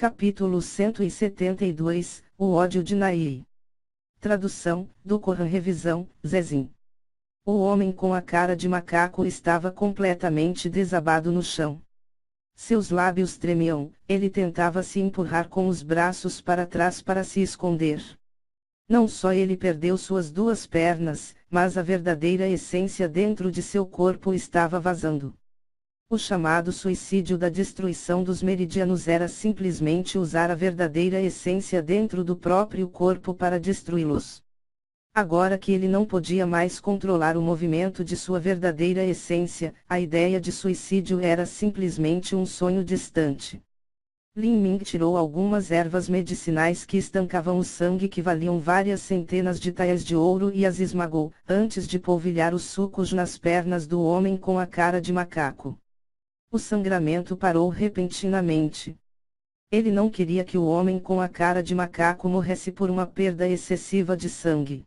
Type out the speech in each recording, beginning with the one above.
Capítulo 172, O ódio de Nai. Tradução, do Corã Revisão, Zezim. O homem com a cara de macaco estava completamente desabado no chão. Seus lábios tremiam, ele tentava se empurrar com os braços para trás para se esconder. Não só ele perdeu suas duas pernas, mas a verdadeira essência dentro de seu corpo estava vazando. O chamado suicídio da destruição dos meridianos era simplesmente usar a verdadeira essência dentro do próprio corpo para destruí-los. Agora que ele não podia mais controlar o movimento de sua verdadeira essência, a ideia de suicídio era simplesmente um sonho distante. Lin Ming tirou algumas ervas medicinais que estancavam o sangue que valiam várias centenas de taias de ouro e as esmagou, antes de polvilhar os sucos nas pernas do homem com a cara de macaco. O sangramento parou repentinamente. Ele não queria que o homem com a cara de macaco morresse por uma perda excessiva de sangue.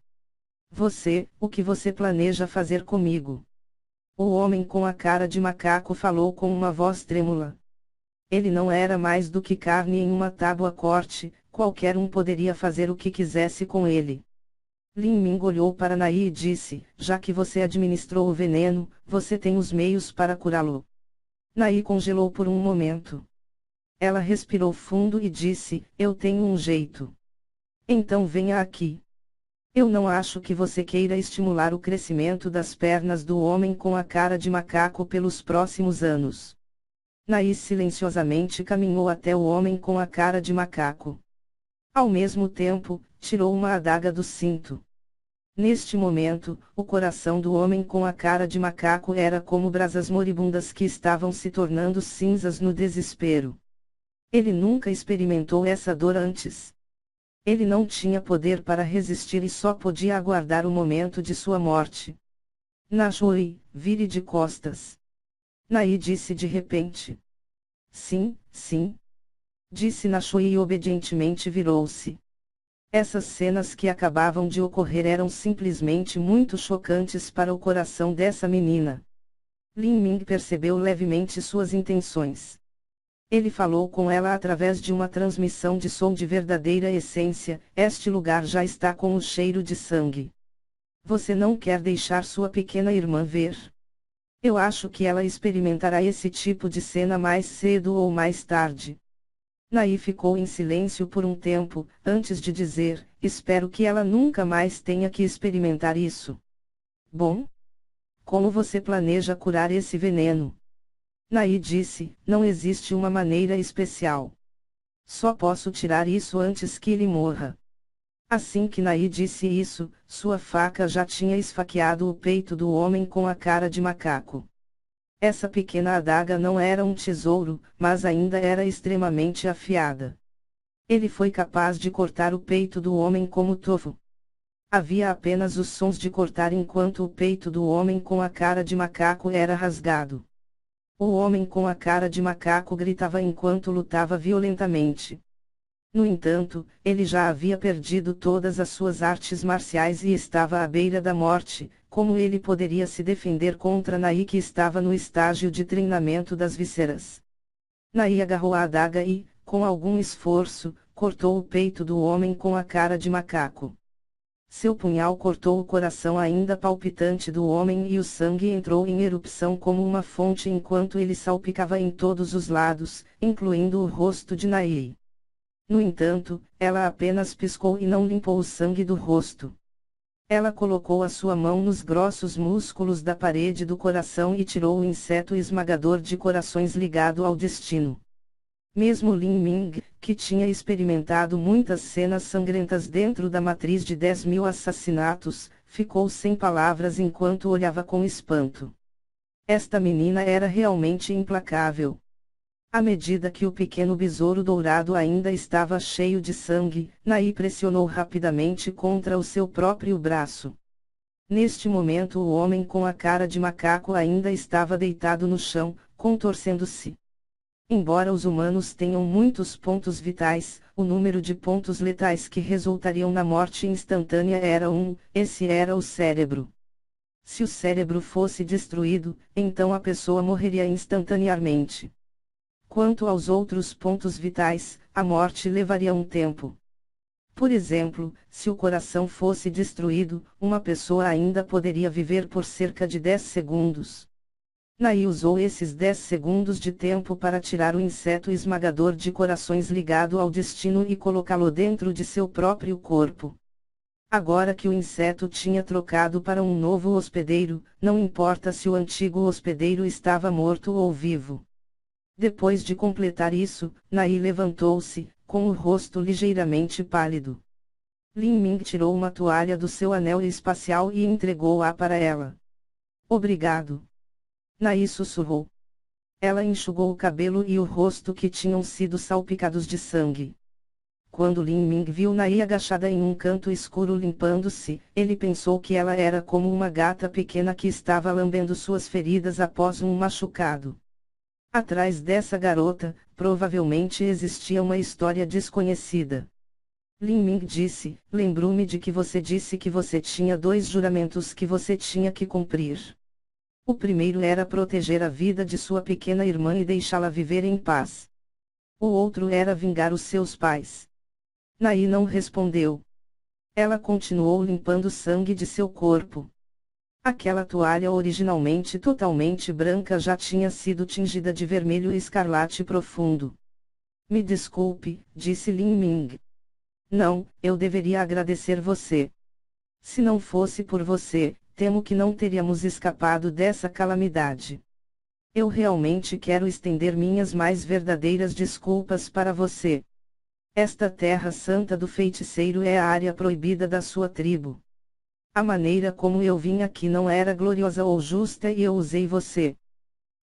O que você planeja fazer comigo? O homem com a cara de macaco falou com uma voz trêmula. Ele não era mais do que carne em uma tábua corte, qualquer um poderia fazer o que quisesse com ele. Lin Ming olhou para Nai e disse, já que você administrou o veneno, você tem os meios para curá-lo. Nai congelou por um momento. Ela respirou fundo e disse, eu tenho um jeito. Então venha aqui. Eu não acho que você queira estimular o crescimento das pernas do homem com a cara de macaco pelos próximos anos. Nai silenciosamente caminhou até o homem com a cara de macaco. Ao mesmo tempo, tirou uma adaga do cinto. Neste momento, o coração do homem com a cara de macaco era como brasas moribundas que estavam se tornando cinzas no desespero. Ele nunca experimentou essa dor antes. Ele não tinha poder para resistir e só podia aguardar o momento de sua morte. Nashui, vire de costas. Nai disse de repente. Sim, sim. Disse Nashui e obedientemente virou-se. Essas cenas que acabavam de ocorrer eram simplesmente muito chocantes para o coração dessa menina. Lin Ming percebeu levemente suas intenções. Ele falou com ela através de uma transmissão de som de verdadeira essência, este lugar já está com o cheiro de sangue. Você não quer deixar sua pequena irmã ver? Eu acho que ela experimentará esse tipo de cena mais cedo ou mais tarde. Nai ficou em silêncio por um tempo, antes de dizer, espero que ela nunca mais tenha que experimentar isso. Bom? Como você planeja curar esse veneno? Nai disse, não existe uma maneira especial. Só posso tirar isso antes que ele morra. Assim que Nai disse isso, sua faca já tinha esfaqueado o peito do homem com a cara de macaco. Essa pequena adaga não era um tesouro, mas ainda era extremamente afiada. Ele foi capaz de cortar o peito do homem como tofu. Havia apenas os sons de cortar enquanto o peito do homem com a cara de macaco era rasgado. O homem com a cara de macaco gritava enquanto lutava violentamente. No entanto, ele já havia perdido todas as suas artes marciais e estava à beira da morte. Como ele poderia se defender contra Nai que estava no estágio de treinamento das vísceras? Nai agarrou a adaga e, com algum esforço, cortou o peito do homem com a cara de macaco. Seu punhal cortou o coração ainda palpitante do homem e o sangue entrou em erupção como uma fonte enquanto ele salpicava em todos os lados, incluindo o rosto de Nai. No entanto, ela apenas piscou e não limpou o sangue do rosto. Ela colocou a sua mão nos grossos músculos da parede do coração e tirou o inseto esmagador de corações ligado ao destino. Mesmo Lin Ming, que tinha experimentado muitas cenas sangrentas dentro da matriz de 10.000 assassinatos, ficou sem palavras enquanto olhava com espanto. Esta menina era realmente implacável. À medida que o pequeno besouro dourado ainda estava cheio de sangue, Nai pressionou rapidamente contra o seu próprio braço. Neste momento o homem com a cara de macaco ainda estava deitado no chão, contorcendo-se. Embora os humanos tenham muitos pontos vitais, o número de pontos letais que resultariam na morte instantânea era esse era o cérebro. Se o cérebro fosse destruído, então a pessoa morreria instantaneamente. Quanto aos outros pontos vitais, a morte levaria um tempo. Por exemplo, se o coração fosse destruído, uma pessoa ainda poderia viver por cerca de 10 segundos. Nai usou esses 10 segundos de tempo para tirar o inseto esmagador de corações ligado ao destino e colocá-lo dentro de seu próprio corpo. Agora que o inseto tinha trocado para um novo hospedeiro, não importa se o antigo hospedeiro estava morto ou vivo. Depois de completar isso, Nai levantou-se, com o rosto ligeiramente pálido. Lin Ming tirou uma toalha do seu anel espacial e entregou-a para ela. Obrigado. Nai sussurrou. Ela enxugou o cabelo e o rosto que tinham sido salpicados de sangue. Quando Lin Ming viu Nai agachada em um canto escuro limpando-se, ele pensou que ela era como uma gata pequena que estava lambendo suas feridas após um machucado. Atrás dessa garota, provavelmente existia uma história desconhecida. Lin Ming disse: "Lembro-me de que você disse que você tinha 2 juramentos que você tinha que cumprir. O primeiro era proteger a vida de sua pequena irmã e deixá-la viver em paz. O outro era vingar os seus pais." Nai não respondeu. Ela continuou limpando o sangue de seu corpo. Aquela toalha originalmente totalmente branca já tinha sido tingida de vermelho escarlate profundo. "Me desculpe", disse Lin Ming. "Não, eu deveria agradecer você. Se não fosse por você, temo que não teríamos escapado dessa calamidade. Eu realmente quero estender minhas mais verdadeiras desculpas para você. Esta terra santa do feiticeiro é a área proibida da sua tribo. A maneira como eu vim aqui não era gloriosa ou justa e eu usei você."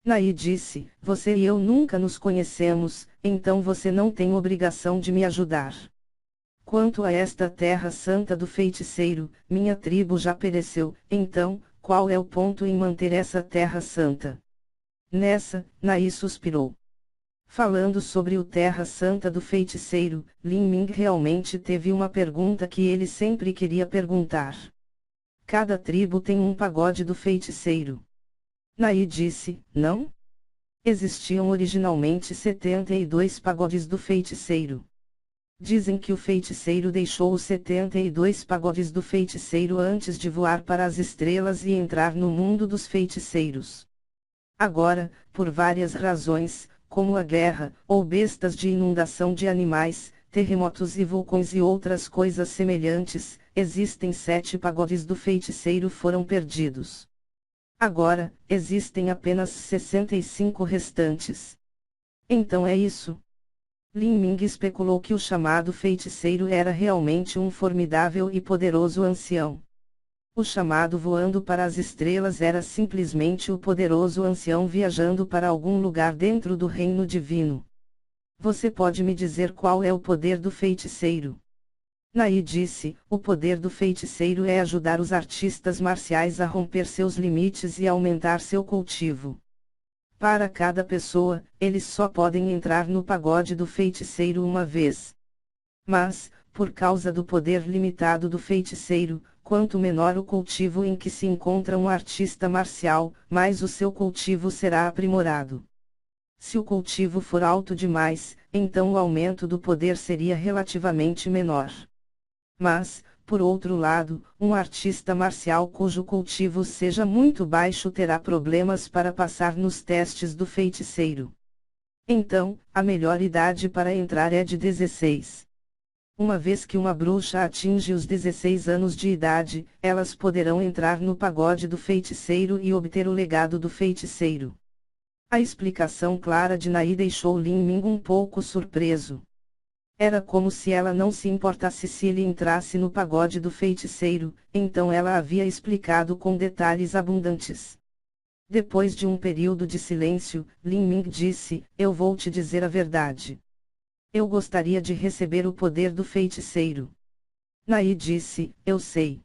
Nai disse: "Você e eu nunca nos conhecemos, então você não tem obrigação de me ajudar. Quanto a esta terra santa do feiticeiro, minha tribo já pereceu, então, qual é o ponto em manter essa terra santa?" Nessa, Nai suspirou. Falando sobre o Terra Santa do Feiticeiro, Lin Ming realmente teve uma pergunta que ele sempre queria perguntar. Cada tribo tem um pagode do feiticeiro. Nai disse: "Não? Existiam originalmente 72 pagodes do feiticeiro. Dizem que o feiticeiro deixou os 72 pagodes do feiticeiro antes de voar para as estrelas e entrar no mundo dos feiticeiros. Agora, por várias razões, como a guerra, ou bestas de inundação de animais, terremotos e vulcões e outras coisas semelhantes, existem 7 pagodes do feiticeiro foram perdidos. Agora, existem apenas 65 restantes. Então é isso." Lin Ming especulou que o chamado feiticeiro era realmente um formidável e poderoso ancião. O chamado voando para as estrelas era simplesmente o poderoso ancião viajando para algum lugar dentro do reino divino. "Você pode me dizer qual é o poder do feiticeiro?" Nai disse: "O poder do feiticeiro é ajudar os artistas marciais a romper seus limites e aumentar seu cultivo. Para cada pessoa, eles só podem entrar no pagode do feiticeiro uma vez. Mas, por causa do poder limitado do feiticeiro, quanto menor o cultivo em que se encontra um artista marcial, mais o seu cultivo será aprimorado. Se o cultivo for alto demais, então o aumento do poder seria relativamente menor. Mas, por outro lado, um artista marcial cujo cultivo seja muito baixo terá problemas para passar nos testes do feiticeiro. Então, a melhor idade para entrar é de 16. Uma vez que uma bruxa atinge os 16 anos de idade, elas poderão entrar no pagode do feiticeiro e obter o legado do feiticeiro." A explicação clara de Nai deixou Lin Ming um pouco surpreso. Era como se ela não se importasse se ele entrasse no pagode do feiticeiro, então ela havia explicado com detalhes abundantes. Depois de um período de silêncio, Lin Ming disse: "Eu vou te dizer a verdade. Eu gostaria de receber o poder do feiticeiro." Nai disse: "Eu sei.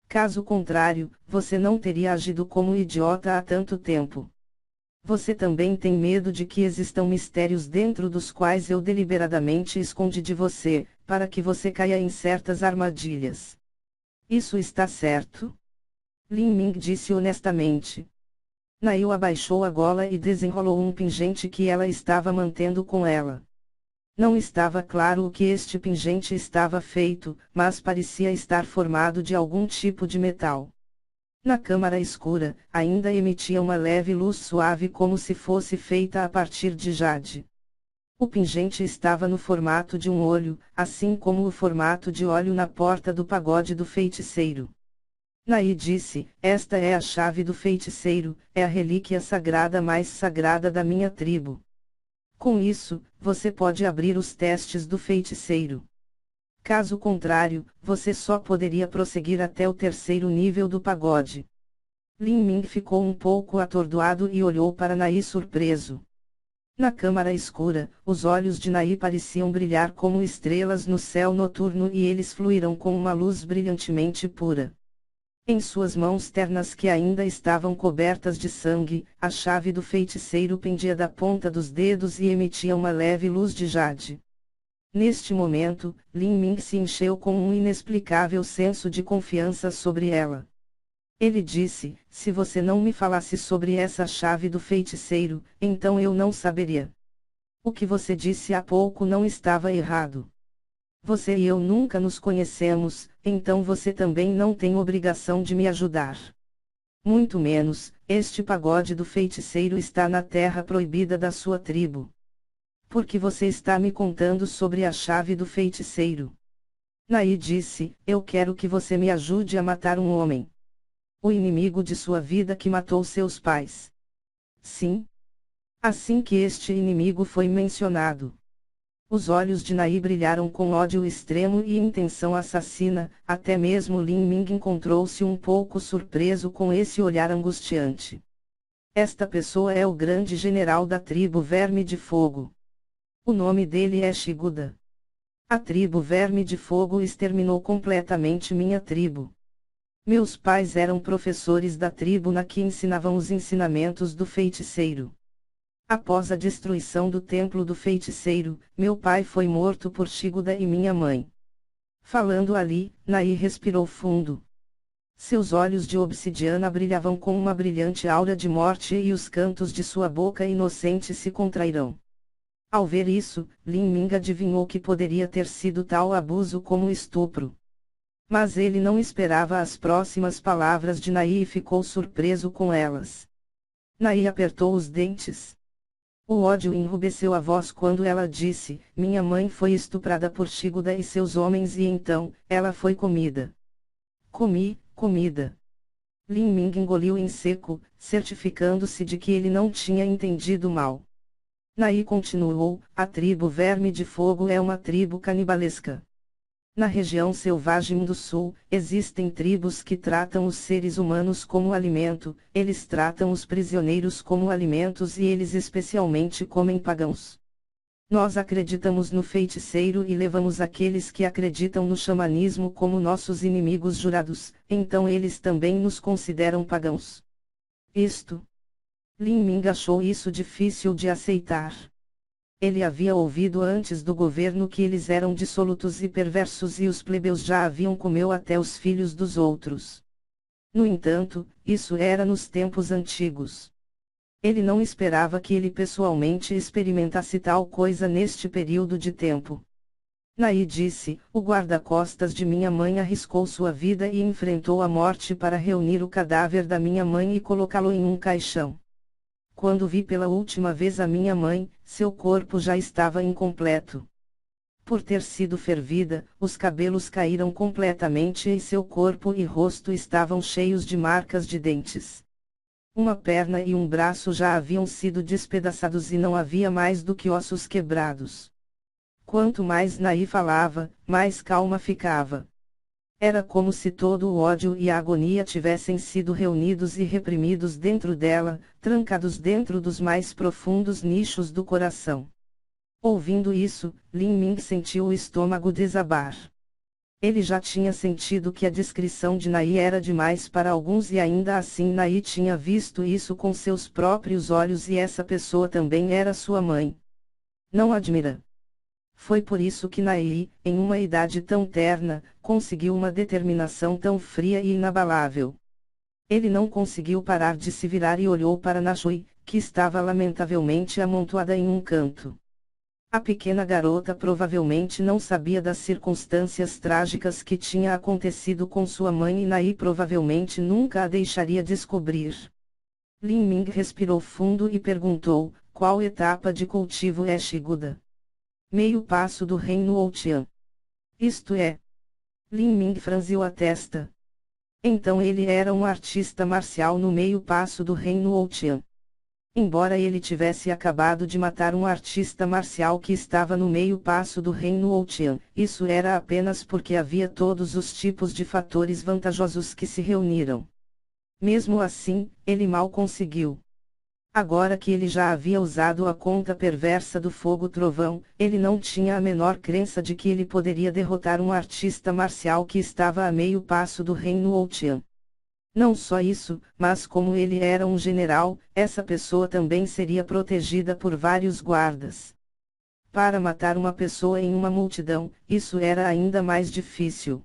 Caso contrário, você não teria agido como idiota há tanto tempo. Você também tem medo de que existam mistérios dentro dos quais eu deliberadamente escondi de você, para que você caia em certas armadilhas. Isso está certo?" Lin Ming disse honestamente. Nai abaixou a gola e desenrolou um pingente que ela estava mantendo com ela. Não estava claro o que este pingente estava feito, mas parecia estar formado de algum tipo de metal. Na câmara escura, ainda emitia uma leve luz suave como se fosse feita a partir de jade. O pingente estava no formato de um olho, assim como o formato de olho na porta do pagode do feiticeiro. Naí disse: esta é a chave do feiticeiro, é a relíquia sagrada mais sagrada da minha tribo. Com isso, você pode abrir os testes do feiticeiro. Caso contrário, você só poderia prosseguir até o terceiro nível do pagode. Lin Ming ficou um pouco atordoado e olhou para Naí surpreso. Na câmara escura, os olhos de Naí pareciam brilhar como estrelas no céu noturno e eles fluíram com uma luz brilhantemente pura. Em suas mãos ternas que ainda estavam cobertas de sangue, a chave do feiticeiro pendia da ponta dos dedos e emitia uma leve luz de jade. Neste momento, Lin Ming se encheu com um inexplicável senso de confiança sobre ela. Ele disse: se você não me falasse sobre essa chave do feiticeiro, então eu não saberia. O que você disse há pouco não estava errado. Você e eu nunca nos conhecemos, então você também não tem obrigação de me ajudar. Muito menos, este pagode do feiticeiro está na terra proibida da sua tribo. Por que você está me contando sobre a chave do feiticeiro? Naí disse: eu quero que você me ajude a matar um homem. O inimigo de sua vida que matou seus pais. Sim. Assim que este inimigo foi mencionado. Os olhos de Naí brilharam com ódio extremo e intenção assassina, até mesmo Lin Ming encontrou-se um pouco surpreso com esse olhar angustiante. Esta pessoa é o grande general da tribo Verme de Fogo. O nome dele é Shiguda. A tribo Verme de Fogo exterminou completamente minha tribo. Meus pais eram professores da tribo na que ensinavam os ensinamentos do feiticeiro. Após a destruição do templo do feiticeiro, meu pai foi morto por Shiguda e minha mãe. Falando ali, Naí respirou fundo. Seus olhos de obsidiana brilhavam com uma brilhante aura de morte e os cantos de sua boca inocente se contraíram. Ao ver isso, Lin Ming adivinhou que poderia ter sido tal abuso como estupro. Mas ele não esperava as próximas palavras de Naí e ficou surpreso com elas. Naí apertou os dentes. O ódio enrubesceu a voz quando ela disse: minha mãe foi estuprada por Shiguda e seus homens e então, ela foi comida. Comida. Lin Ming engoliu em seco, certificando-se de que ele não tinha entendido mal. Naí continuou: a tribo Verme de Fogo é uma tribo canibalesca. Na região selvagem do sul, existem tribos que tratam os seres humanos como alimento, eles tratam os prisioneiros como alimentos e eles especialmente comem pagãos. Nós acreditamos no feiticeiro e levamos aqueles que acreditam no xamanismo como nossos inimigos jurados, então eles também nos consideram pagãos. Lin Ming achou isso difícil de aceitar. Ele havia ouvido antes do governo que eles eram dissolutos e perversos e os plebeus já haviam comeu até os filhos dos outros. No entanto, isso era nos tempos antigos. Ele não esperava que ele pessoalmente experimentasse tal coisa neste período de tempo. Naí disse: o guarda-costas de minha mãe arriscou sua vida e enfrentou a morte para reunir o cadáver da minha mãe e colocá-lo em um caixão. Quando vi pela última vez a minha mãe, seu corpo já estava incompleto. Por ter sido fervida, os cabelos caíram completamente e seu corpo e rosto estavam cheios de marcas de dentes. Uma perna e um braço já haviam sido despedaçados e não havia mais do que ossos quebrados. Quanto mais Naí falava, mais calma ficava. Era como se todo o ódio e a agonia tivessem sido reunidos e reprimidos dentro dela, trancados dentro dos mais profundos nichos do coração. Ouvindo isso, Lin Ming sentiu o estômago desabar. Ele já tinha sentido que a descrição de Naí era demais para alguns e ainda assim Naí tinha visto isso com seus próprios olhos e essa pessoa também era sua mãe. Não admira. Foi por isso que Naí, em uma idade tão terna, conseguiu uma determinação tão fria e inabalável. Ele não conseguiu parar de se virar e olhou para Nashui, que estava lamentavelmente amontoada em um canto. A pequena garota provavelmente não sabia das circunstâncias trágicas que tinha acontecido com sua mãe e Nai provavelmente nunca a deixaria descobrir. Lin Ming respirou fundo e perguntou, qual etapa de cultivo é Shiguda? Meio passo do reino Ouqian. Isto é. Lin Ming franziu a testa. Então ele era um artista marcial no meio passo do reino Ouqian. Embora ele tivesse acabado de matar um artista marcial que estava no meio passo do reino Ouqian, isso era apenas porque havia todos os tipos de fatores vantajosos que se reuniram. Mesmo assim, ele mal conseguiu. Agora que ele já havia usado a conta perversa do fogo trovão, ele não tinha a menor crença de que ele poderia derrotar um artista marcial que estava a meio passo do reino Ouqian. Não só isso, mas como ele era um general, essa pessoa também seria protegida por vários guardas. Para matar uma pessoa em uma multidão, isso era ainda mais difícil.